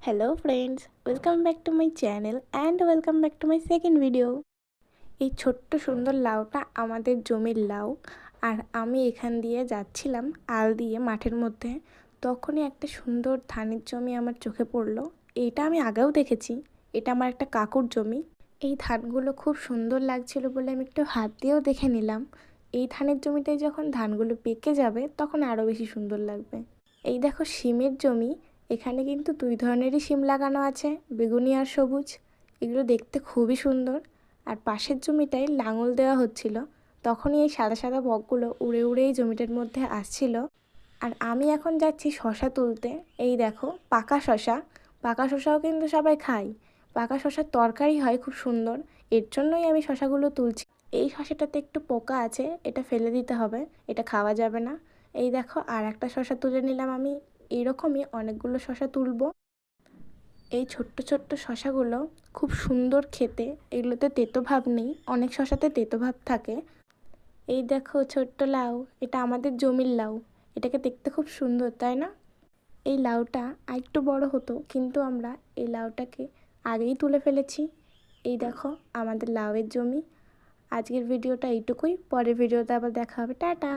Hello friends, welcome back to my channel and welcome back to my second video. এই ছোট্ট সুন্দর লাউটা আমাদের জমির লাউ। আর আমি এখান দিয়ে যাচ্ছিলাম আল দিয়ে মাঠের মধ্যে, তখনই একটা সুন্দর ধানের জমি আমার চোখে পড়লো। এইটা আমি আগেও দেখেছি, এটা আমার একটা কাকুর জমি। এই ধানগুলো খুব সুন্দর লাগছিল বলে আমি একটু হাত দিয়েও দেখে নিলাম। এই ধানের জমিটায় যখন ধানগুলো পেকে যাবে তখন আরও বেশি সুন্দর লাগবে। এই দেখো শিমের জমি, এখানে কিন্তু দুই ধরনেরই শিম লাগানো আছে, বেগুনি আর সবুজ। এগুলো দেখতে খুবই সুন্দর। আর পাশের জমিটায় লাঙল দেওয়া হচ্ছিল, তখনই এই সাদা সাদা বকগুলো উড়ে উড়ে এই জমিটার মধ্যে আসছিল। আর আমি এখন যাচ্ছি শশা তুলতে। এই দেখো পাকা শশা, পাকা শশাও কিন্তু সবাই খায়। পাকা শশার তরকারি হয় খুব সুন্দর, এর জন্যই আমি শশাগুলো তুলছি। এই শশাটাতে একটু পোকা আছে, এটা ফেলে দিতে হবে, এটা খাওয়া যাবে না। এই দেখো আর একটা শশা তুলে নিলাম আমি। এইরকমই অনেকগুলো শশা তুলবো। এই ছোট্ট ছোট্ট শশাগুলো খুব সুন্দর খেতে, এগুলোতে তেতো ভাব নেই, অনেক শশাতে তেতো ভাব থাকে। এই দেখো ছোট্ট লাউ, এটা আমাদের জমির লাউ। এটাকে দেখতে খুব সুন্দর, তাই না? এই লাউটা আরেকটু বড় হতো, কিন্তু আমরা এই লাউটাকে আগেই তুলে ফেলেছি। এই দেখো আমাদের লাউয়ের জমি। আজকের ভিডিওটা এইটুকুই, পরের ভিডিওতে আবার দেখা হবে, টাটা।